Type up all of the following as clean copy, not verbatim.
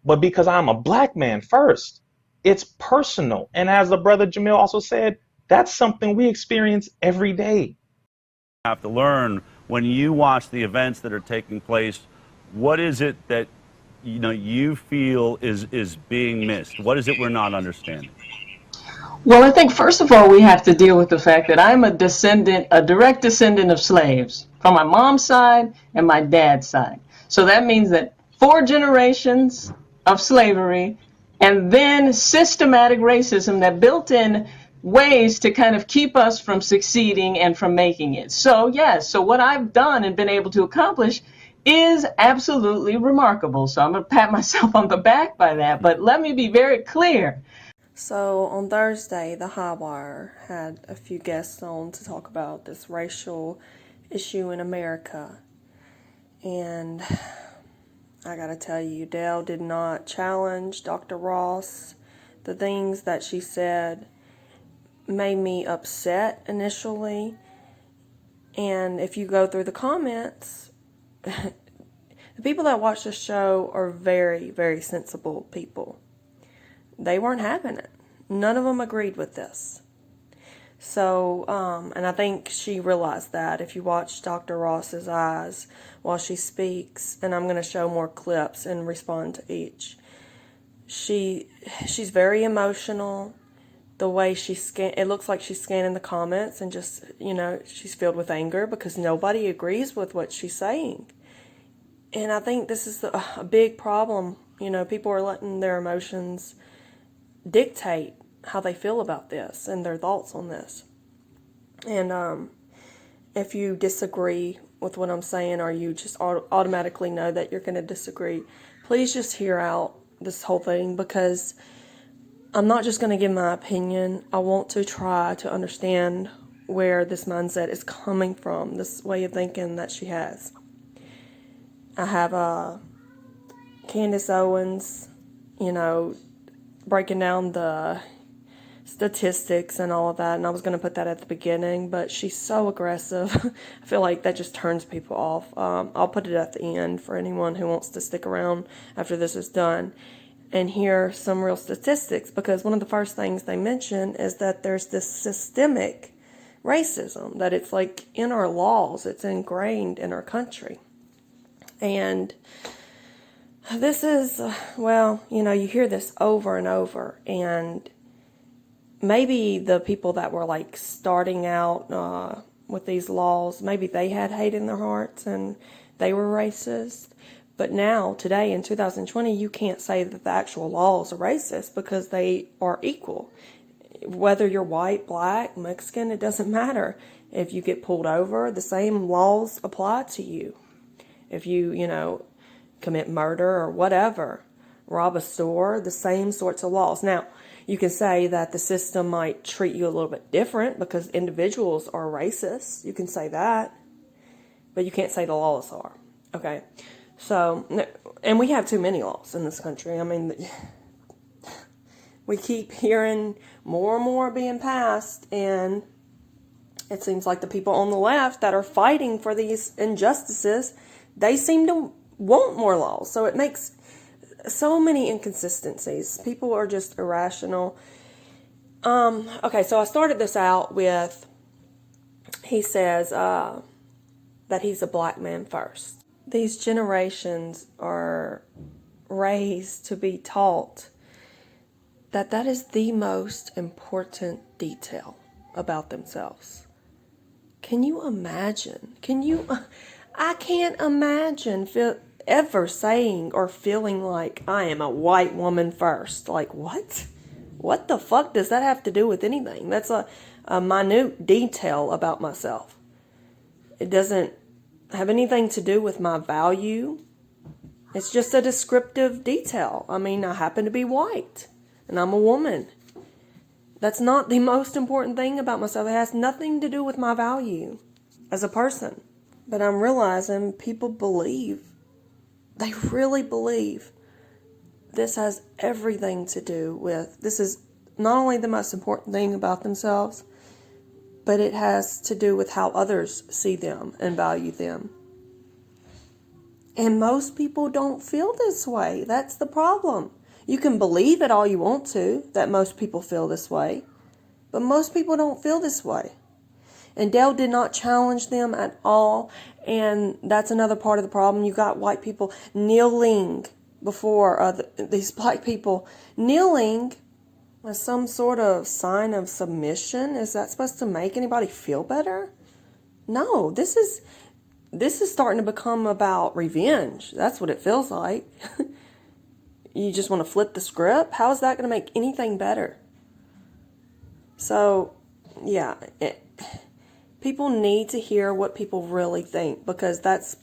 But because I'm a black man first, it's personal. And as the brother Jamil also said, that's something we experience every day. Have to learn when you watch the events that are taking place, what is it that you feel is being missed? What is it we're not understanding? Well, I think first of all we have to deal with the fact that I'm a direct descendant of slaves from my mom's side and my dad's side. So that means that 4 generations of slavery and then systematic racism that built in ways to kind of keep us from succeeding and from making it. So yes, so what I've done and been able to accomplish is absolutely remarkable. So I'm going to pat myself on the back by that. But let me be very clear. So on Thursday, the High Wire had a few guests on to talk about this racial issue in America. And I gotta tell you, Dale did not challenge Dr. Ross. The things that she said made me upset initially. And if you go through the comments, the people that watch the show are very, very sensible people. They weren't having it. None of them agreed with this. So, and I think she realized that if you watch Dr. Ross's eyes while she speaks, and I'm going to show more clips and respond to each. She's very emotional. The way it looks like she's scanning the comments and just, she's filled with anger because nobody agrees with what she's saying. And I think this is a big problem. People are letting their emotions dictate how they feel about this and their thoughts on this. And if you disagree with what I'm saying, or you just automatically know that you're going to disagree, please just hear out this whole thing, because I'm not just going to give my opinion. I want to try to understand where this mindset is coming from, this way of thinking that she has. I have Candace Owens, breaking down the statistics and all of that, and I was going to put that at the beginning, but she's so aggressive. I feel like that just turns people off. I'll put it at the end for anyone who wants to stick around after this is done and hear some real statistics, because one of the first things they mention is that there's this systemic racism, that it's like in our laws, it's ingrained in our country. And this is, you hear this over and over, and maybe the people that were like starting out with these laws, maybe they had hate in their hearts and they were racist. But now, today in 2020, you can't say that the actual laws are racist, because they are equal. Whether you're white, black, Mexican, it doesn't matter. If you get pulled over, the same laws apply to you. If you, commit murder or whatever, rob a store, the same sorts of laws. Now, you can say that the system might treat you a little bit different because individuals are racist. You can say that, but you can't say the laws are. Okay? So, and we have too many laws in this country. I mean, we keep hearing more and more being passed, and it seems like the people on the left that are fighting for these injustices, they seem to want more laws. So it makes so many inconsistencies. People are just irrational. Okay, so I started this out with, he says that he's a black man first. These generations are raised to be taught that is the most important detail about themselves. Can you imagine? I can't imagine ever saying or feeling like I am a white woman first. Like, what? What the fuck does that have to do with anything? That's a minute detail about myself. It doesn't have anything to do with my value. It's just a descriptive detail. I mean, I happen to be white, and I'm a woman. That's not the most important thing about myself. It has nothing to do with my value as a person. But I'm realizing people they really believe this has everything to do with, this is not only the most important thing about themselves, but it has to do with how others see them and value them. And most people don't feel this way. That's the problem. You can believe it all you want to, that most people feel this way, but most people don't feel this way. And Dale did not challenge them at all. And that's another part of the problem. You got white people kneeling before these black people. Kneeling as some sort of sign of submission. Is that supposed to make anybody feel better? No, this is starting to become about revenge. That's what it feels like. You just want to flip the script? How is that going to make anything better? So, yeah, people need to hear what people really think, because that's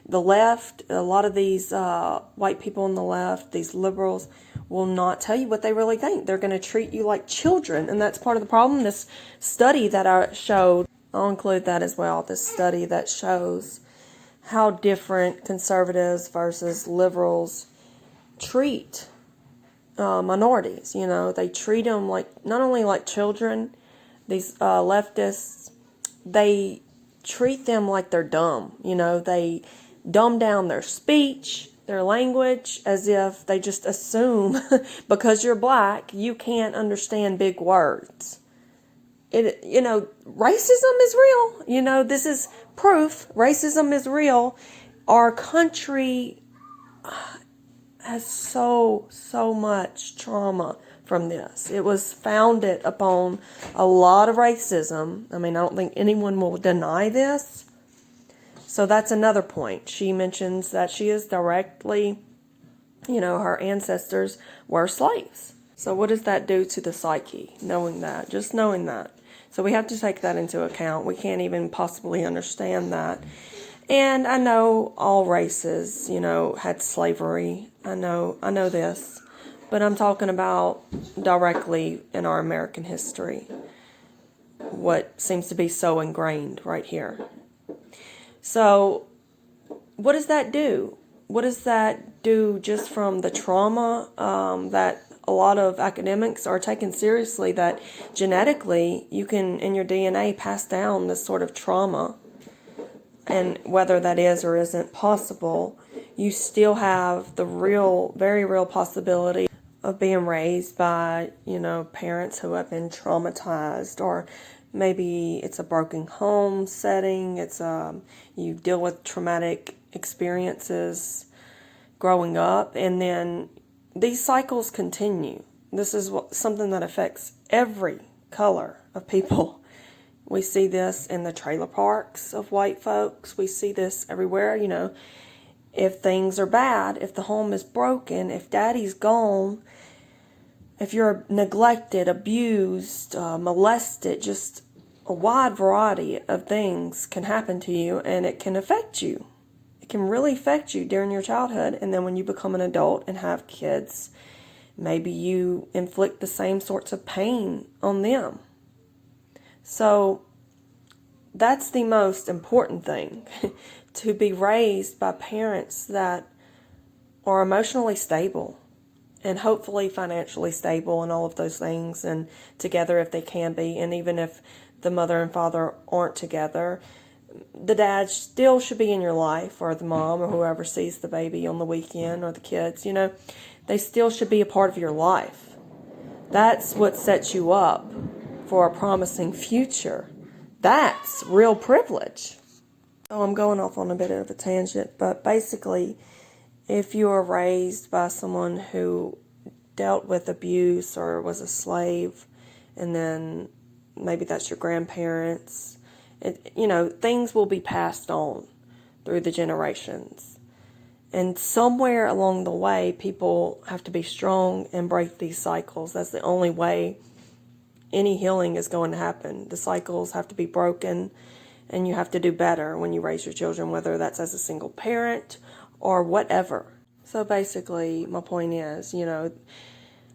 the left. A lot of these white people on the left, these liberals, will not tell you what they really think. They're going to treat you like children, and that's part of the problem. This study that I showed, I'll include that as well, this study that shows how different conservatives versus liberals treat minorities. You know, they treat them like, not only like children, these leftists, they treat them like they're dumb. You know, they dumb down their speech, their language, as if they just assume because you're black, you can't understand big words. You know, racism is real. You know, this is proof. Racism is real. Our country has so much trauma from this. It was founded upon a lot of racism. I mean, I don't think anyone will deny this. So that's another point. She mentions that she is directly, you know, her ancestors were slaves. So what does that do to the psyche, knowing that, just knowing that? So we have to take that into account. We can't even possibly understand that. And I know all races, you know, had slavery. I know this. But I'm talking about directly in our American history, what seems to be so ingrained right here. So what does that do? What does that do just from the trauma that a lot of academics are taking seriously, that genetically you can, in your DNA, pass down this sort of trauma? And whether that is or isn't possible, you still have the real, very real possibility of being raised by, you know, parents who have been traumatized, or maybe it's a broken home setting. It's you deal with traumatic experiences growing up, and then these cycles continue. This is something that affects every color of people. We see this in the trailer parks of white folks. We see this everywhere, you know. If things are bad, if the home is broken, if daddy's gone, if you're neglected, abused, molested, just a wide variety of things can happen to you, and it can affect you. It can really affect you during your childhood, and then when you become an adult and have kids, maybe you inflict the same sorts of pain on them. So that's the most important thing, to be raised by parents that are emotionally stable and hopefully financially stable and all of those things, and together if they can be. And even if the mother and father aren't together, the dad still should be in your life, or the mom, or whoever sees the baby on the weekend, or the kids, you know, they still should be a part of your life. That's what sets you up for a promising future. That's real privilege. So I'm going off on a bit of a tangent, but basically, if you are raised by someone who dealt with abuse or was a slave, and then maybe that's your grandparents, you know, things will be passed on through the generations. And somewhere along the way, people have to be strong and break these cycles. That's the only way any healing is going to happen. The cycles have to be broken, and you have to do better when you raise your children, whether that's as a single parent or whatever. So basically, my point is, you know,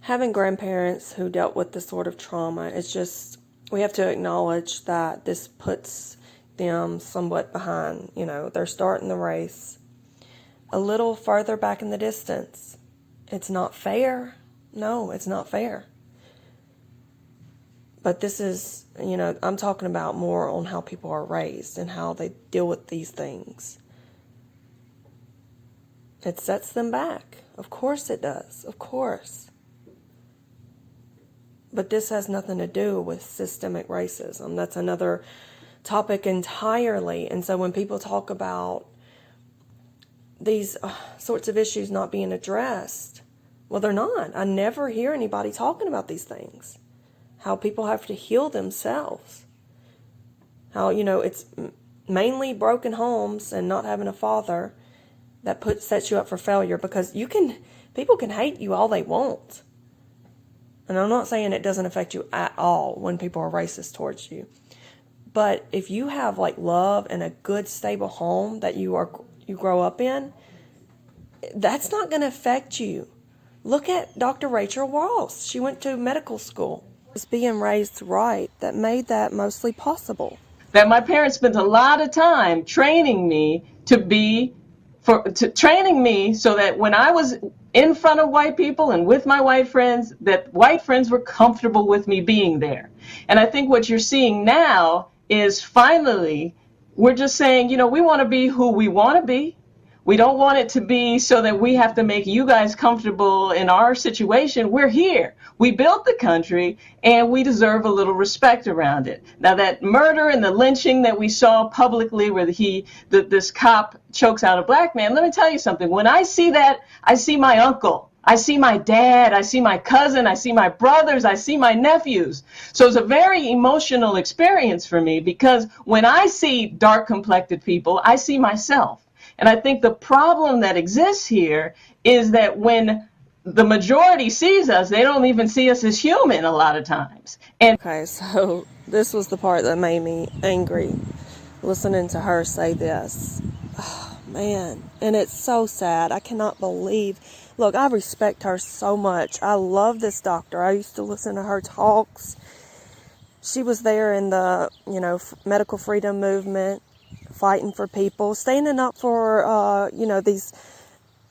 having grandparents who dealt with this sort of trauma, it's just, we have to acknowledge that this puts them somewhat behind. You know, they're starting the race a little further back in the distance. It's not fair. No, it's not fair. But this is, you know, I'm talking about more on how people are raised and how they deal with these things. It sets them back. Of course it does. Of course. But this has nothing to do with systemic racism. That's another topic entirely. And so when people talk about these sorts of issues not being addressed, well, they're not. I never hear anybody talking about these things. How people have to heal themselves. How, it's mainly broken homes and not having a father that sets you up for failure, because people can hate you all they want. And I'm not saying it doesn't affect you at all when people are racist towards you. But if you have love and a good stable home that you grow up in, that's not going to affect you. Look at Dr. Rachel Ross. She went to medical school. It was being raised right that made that mostly possible. That my parents spent a lot of time training me training me so that when I was in front of white people and with my white friends, that white friends were comfortable with me being there. And I think what you're seeing now is finally we're just saying, we want to be who we want to be. We don't want it to be so that we have to make you guys comfortable in our situation. We're here. We built the country, and we deserve a little respect around it. Now, that murder and the lynching that we saw publicly where this cop chokes out a black man, let me tell you something. When I see that, I see my uncle. I see my dad, I see my cousin, I see my brothers, I see my nephews. So it's a very emotional experience for me, because when I see dark-complected people, I see myself. And I think the problem that exists here is that when the majority sees us, they don't even see us as human a lot of times. Okay, so this was the part that made me angry, listening to her say this. Oh, man. And it's so sad. I cannot believe. Look, I respect her so much. I love this doctor. I used to listen to her talks. She was there in the, medical freedom movement, fighting for people, standing up for, these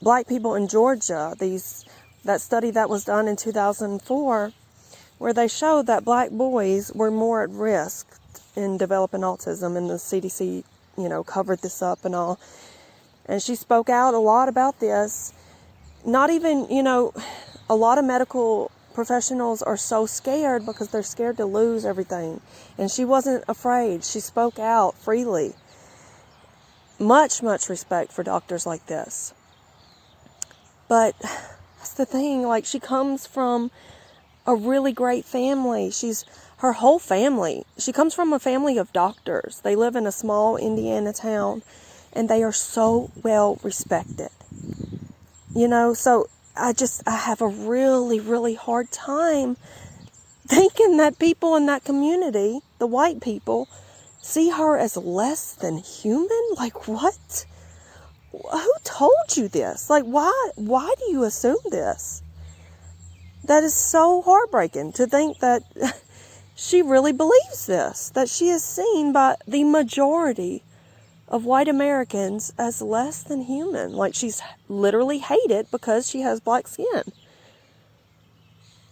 black people in Georgia. That study that was done in 2004, where they showed that black boys were more at risk in developing autism, and the CDC, covered this up and all. And she spoke out a lot about this. Not even, a lot of medical professionals are so scared because they're scared to lose everything. And she wasn't afraid. She spoke out freely. Much, much respect for doctors like this. But that's the thing, she comes from a really great family. Her whole family. She comes from a family of doctors. They live in a small Indiana town, and they are so well respected. So I have a really, really hard time thinking that people in that community, the white people, see her as less than human? What? Who told you this? Why do you assume this? That is so heartbreaking to think that she really believes this, that she is seen by the majority of white Americans as less than human. She's literally hated because she has black skin.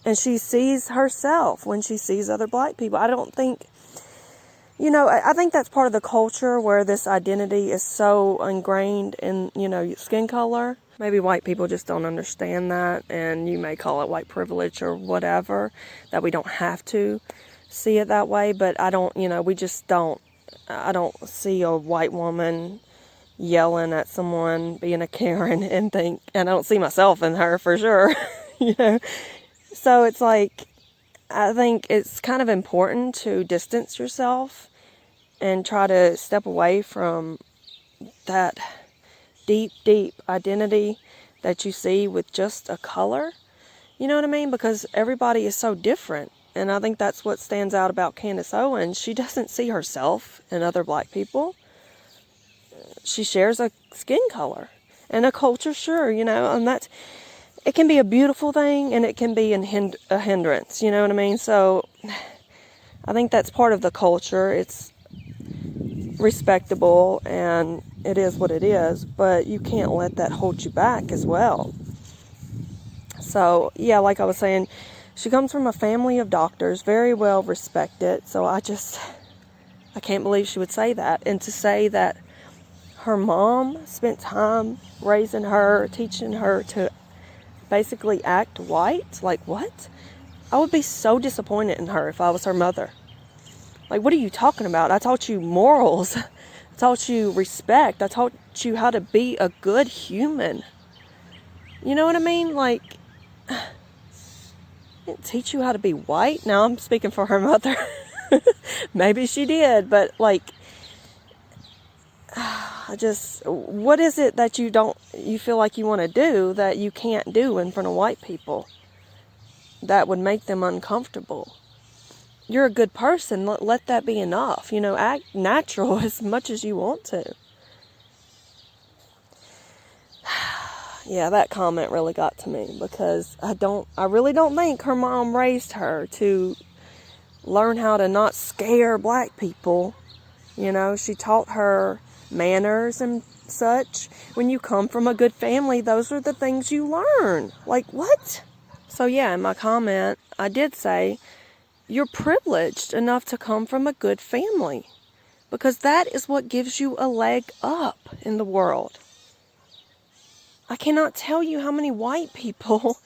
And she sees herself when she sees other black people. I don't think, I think that's part of the culture where this identity is so ingrained in, skin color. Maybe white people just don't understand that, and you may call it white privilege or whatever, that we don't have to see it that way, but I don't, we just don't. I don't see a white woman yelling at someone, being a Karen, and I don't see myself in her for sure, So it's I think it's kind of important to distance yourself and try to step away from that deep, deep identity that you see with just a color. You know what I mean? Because everybody is so different. And I think that's what stands out about Candace Owens. She doesn't see herself in other black people. She shares a skin color and a culture, sure, and it can be a beautiful thing, and it can be a hindrance, you know what I mean? So I think that's part of the culture. It's respectable, and it is what it is, but you can't let that hold you back as well. So, yeah, like I was saying, she comes from a family of doctors, very well respected, so I can't believe she would say that. And to say that her mom spent time raising her, teaching her to basically act white. Like, what? I would be so disappointed in her if I was her mother. Like, what are you talking about? I taught you morals. I taught you respect. I taught you how to be a good human. You know what I mean? Like, I didn't teach you how to be white. Now I'm speaking for her mother. Maybe she did, but like, what is it that you feel like you want to do that you can't do in front of white people that would make them uncomfortable? You're a good person. Let that be enough. Act natural as much as you want to. Yeah, that comment really got to me because I really don't think her mom raised her to learn how to not scare black people. She taught her manners and such. When you come from a good family, those are the things you learn. Like, what? So yeah, in my comment, I did say, you're privileged enough to come from a good family because that is what gives you a leg up in the world. I cannot tell you how many white people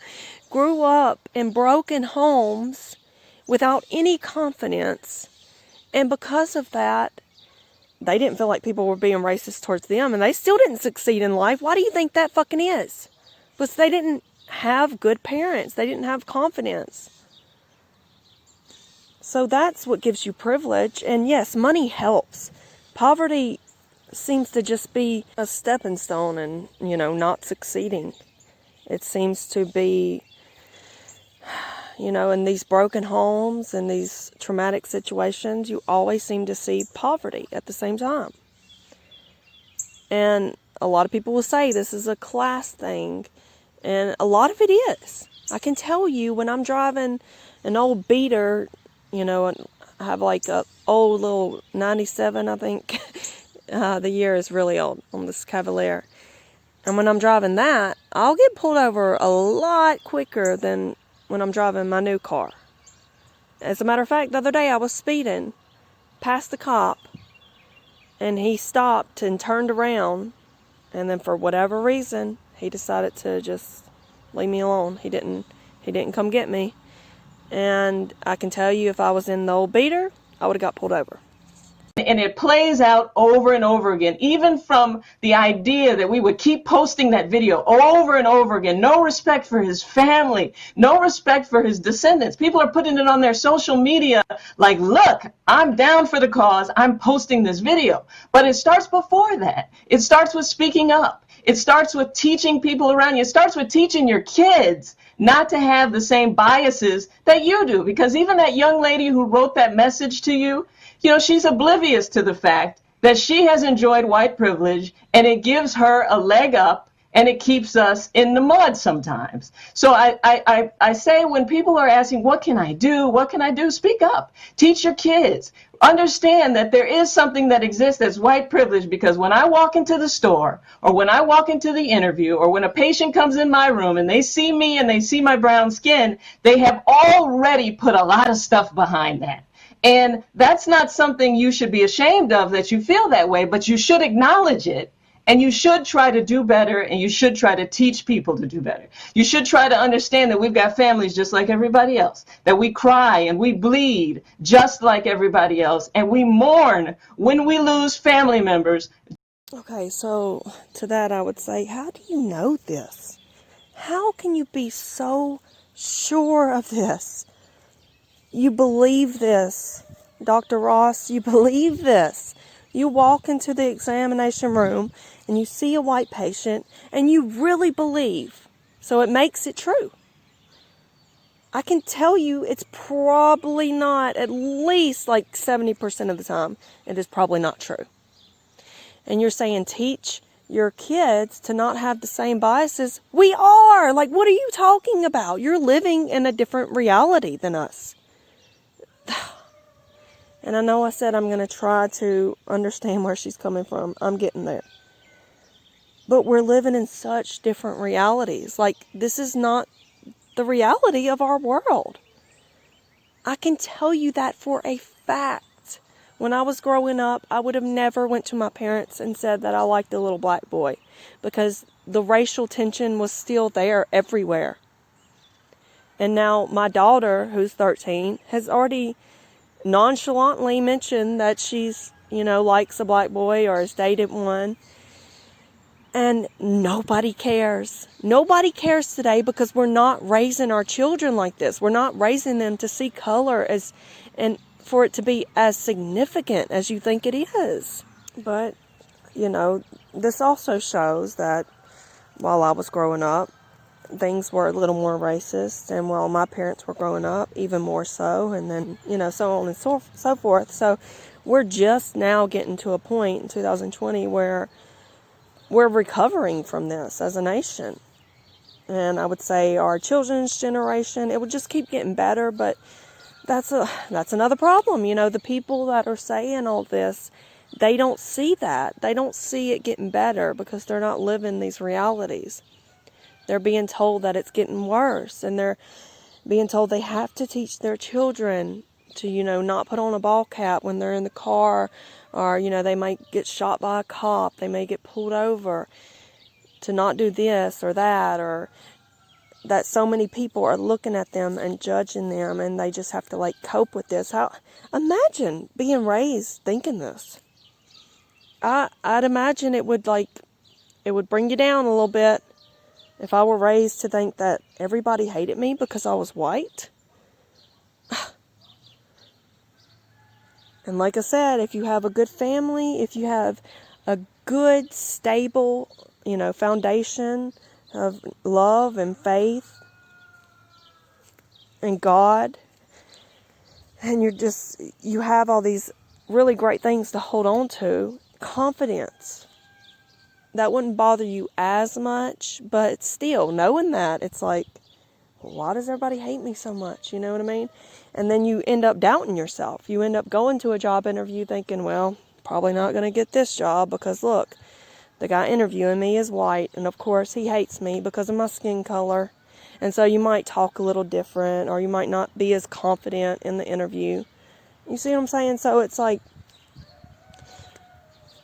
grew up in broken homes without any confidence, and because of that, they didn't feel like people were being racist towards them, and they still didn't succeed in life. Why do you think that fucking is? Because they didn't have good parents. They didn't have confidence. So that's what gives you privilege. And yes, money helps. Poverty seems to just be a stepping stone and, not succeeding. It seems to be, in these broken homes and these traumatic situations, you always seem to see poverty at the same time. And a lot of people will say this is a class thing, and a lot of it is. I can tell you when I'm driving an old beater, and I have like a old little 97, I think. The year is really old on this Cavalier. And when I'm driving that, I'll get pulled over a lot quicker than when I'm driving my new car. As a matter of fact, the other day I was speeding past the cop, and he stopped and turned around, and then for whatever reason, he decided to just leave me alone. He didn't come get me. And I can tell you, if I was in the old beater, I would have got pulled over. And it plays out over and over again, even from the idea that we would keep posting that video over and over again. No respect for his family, no respect for his descendants. People are putting it on their social media like, look, I'm down for the cause. I'm posting this video. But it starts before that. It starts with speaking up. It starts with teaching people around you. It starts with teaching your kids not to have the same biases that you do. Because even that young lady who wrote that message to you, she's oblivious to the fact that she has enjoyed white privilege, and it gives her a leg up, and it keeps us in the mud sometimes. So I say, when people are asking, what can I do? What can I do? Speak up. Teach your kids. Understand that there is something that exists as white privilege, because when I walk into the store, or when I walk into the interview, or when a patient comes in my room and they see me and they see my brown skin, they have already put a lot of stuff behind that. And that's not something you should be ashamed of, that you feel that way, but you should acknowledge it, and you should try to do better, and you should try to teach people to do better. You should try to understand that we've got families just like everybody else, that we cry and we bleed just like everybody else, and we mourn when we lose family members. Okay, so to that I would say, how do you know this? How can you be so sure of this? You believe this. Dr. Ross, you believe this. You walk into the examination room and you see a white patient and you really believe. So it makes it true. I can tell you it's probably not, at least like 70% of the time, it is probably not true. And you're saying teach your kids to not have the same biases. We are. Like, what are you talking about? You're living in a different reality than us. And I know I said I'm going to try to understand where she's coming from. I'm getting there. But we're living in such different realities. Like, this is not the reality of our world. I can tell you that for a fact. When I was growing up, I would have never went to my parents and said that I liked a little black boy, because the racial tension was still there everywhere. And now my daughter, who's 13, has already nonchalantly mentioned that she's, likes a black boy or has dated one. And nobody cares. Nobody cares today, because we're not raising our children like this. We're not raising them to see color and for it to be as significant as you think it is. But, this also shows that while I was growing up, things were a little more racist, and while my parents were growing up, even more so, and then, so on and so forth. So we're just now getting to a point in 2020 where we're recovering from this as a nation. And I would say our children's generation, it would just keep getting better, but that's another problem. The people that are saying all this, they don't see that. They don't see it getting better because they're not living these realities. They're being told that it's getting worse, and they're being told they have to teach their children to, not put on a ball cap when they're in the car, or, they might get shot by a cop, they may get pulled over, to not do this or that, or that so many people are looking at them and judging them, and they just have to cope with this. Imagine being raised thinking this. I'd imagine it would bring you down a little bit if I were raised to think that everybody hated me because I was white. And like I said, if you have a good family, if you have a good, stable, foundation of love and faith and God, and you have all these really great things to hold on to, confidence, that wouldn't bother you as much. But still, knowing that, it's like, why does everybody hate me so much? You know what I mean? And then you end up doubting yourself. You end up going to a job interview thinking, well, probably not going to get this job because look, the guy interviewing me is white, and of course he hates me because of my skin color. And so you might talk a little different, or you might not be as confident in the interview. You see what I'm saying? So it's like,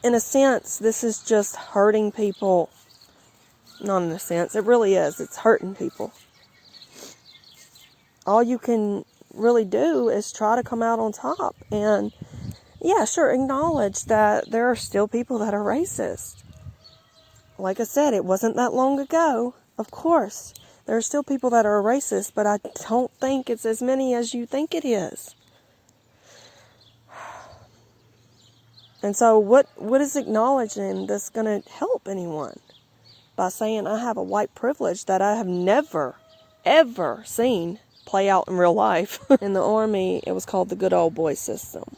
in a sense, this is just hurting people. Not in a sense, it really is. It's hurting people. All you can really do is try to come out on top. And yeah, sure, acknowledge that there are still people that are racist. Like I said, it wasn't that long ago. Of course, there are still people that are racist, but I don't think it's as many as you think it is. And so what is acknowledging that's going to help anyone? By saying I have a white privilege that I have never, ever seen play out in real life. In the Army, it was called the good old boy system.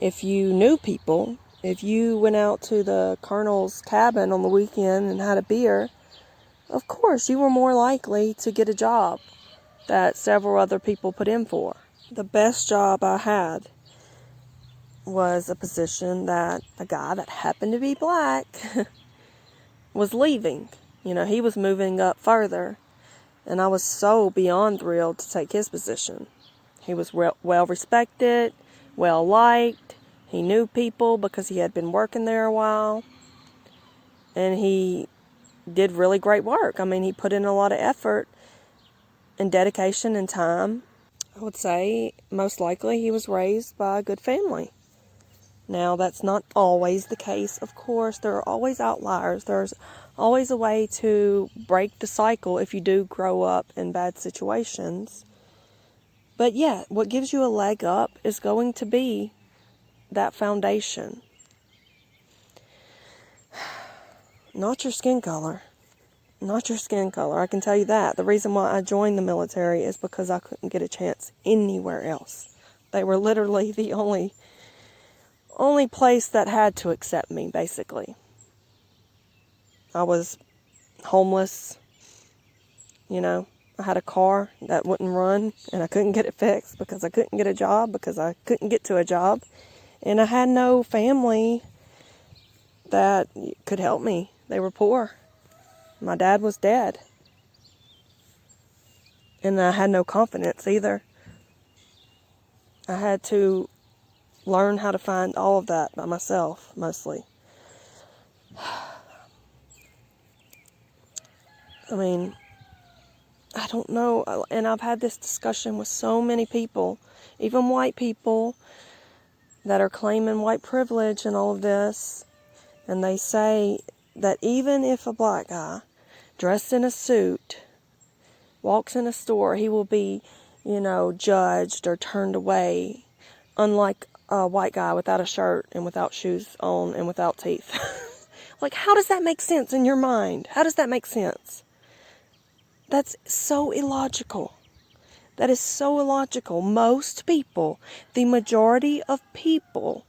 If you knew people, if you went out to the colonel's cabin on the weekend and had a beer, of course you were more likely to get a job that several other people put in for. The best job I had was a position that a guy that happened to be black was leaving. He was moving up further, and I was so beyond thrilled to take his position. He was well respected, well liked. He knew people because he had been working there a while, and he did really great work. I mean, he put in a lot of effort and dedication and time. I would say most likely he was raised by a good family. Now, that's not always the case, of course. There are always outliers. There's always a way to break the cycle if you do grow up in bad situations. But yeah, what gives you a leg up is going to be that foundation. Not your skin color. Not your skin color, I can tell you that. The reason why I joined the military is because I couldn't get a chance anywhere else. They were literally the only place that had to accept me, basically. I was homeless, I had a car that wouldn't run, and I couldn't get it fixed because I couldn't get a job, because I couldn't get to a job. And I had no family that could help me. They were poor. My dad was dead. And I had no confidence either. I had to learn how to find all of that by myself, mostly. I mean, I don't know, and I've had this discussion with so many people, even white people that are claiming white privilege and all of this, and they say that even if a black guy dressed in a suit walks in a store, he will be, judged or turned away, unlike a white guy without a shirt and without shoes on and without teeth. Like, how does that make sense in your mind? How does that make sense? That's so illogical. That is so illogical. Most people, the majority of people,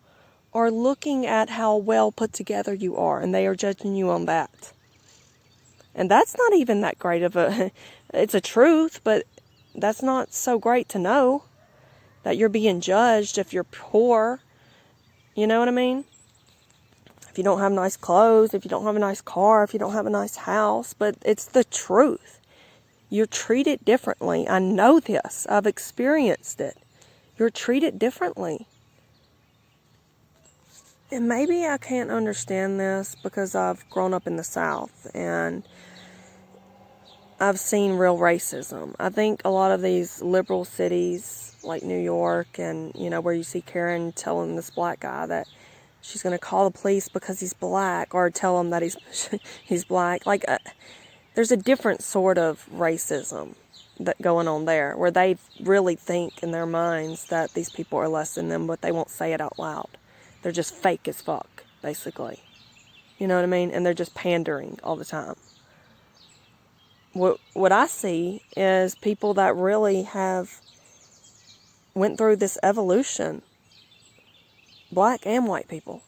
are looking at how well put together you are, and they are judging you on that. And that's not even that great of a, it's a truth, but that's not so great to know that you're being judged if you're poor. You know what I mean? If you don't have nice clothes, if you don't have a nice car, if you don't have a nice house, but it's the truth. You're treated differently. I know this. I've experienced it. You're treated differently. And maybe I can't understand this because I've grown up in the South and I've seen real racism. I think a lot of these liberal cities like New York and, where you see Karen telling this black guy that she's going to call the police because he's black, or tell him that he's black. Like, there's a different sort of racism that going on there, where they really think in their minds that these people are less than them, but they won't say it out loud. They're just fake as fuck, basically. You know what I mean? And they're just pandering all the time. What I see is people that really have went through this evolution, black and white people.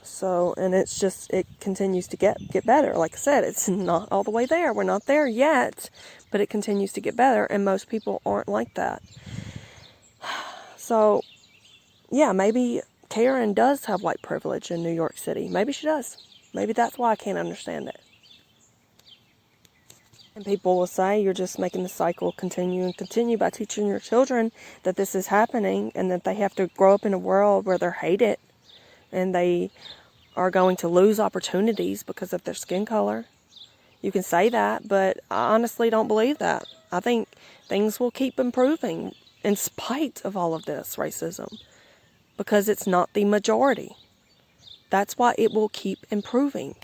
So, and it's just, it continues to get better. Like I said, it's not all the way there. We're not there yet, but it continues to get better, and most people aren't like that. So, yeah, maybe Karen does have white privilege in New York City. Maybe she does. Maybe that's why I can't understand it. And people will say you're just making the cycle continue and continue by teaching your children that this is happening and that they have to grow up in a world where they're hated and they are going to lose opportunities because of their skin color. You can say that, but I honestly don't believe that. I think things will keep improving in spite of all of this racism because it's not the majority. That's why it will keep improving.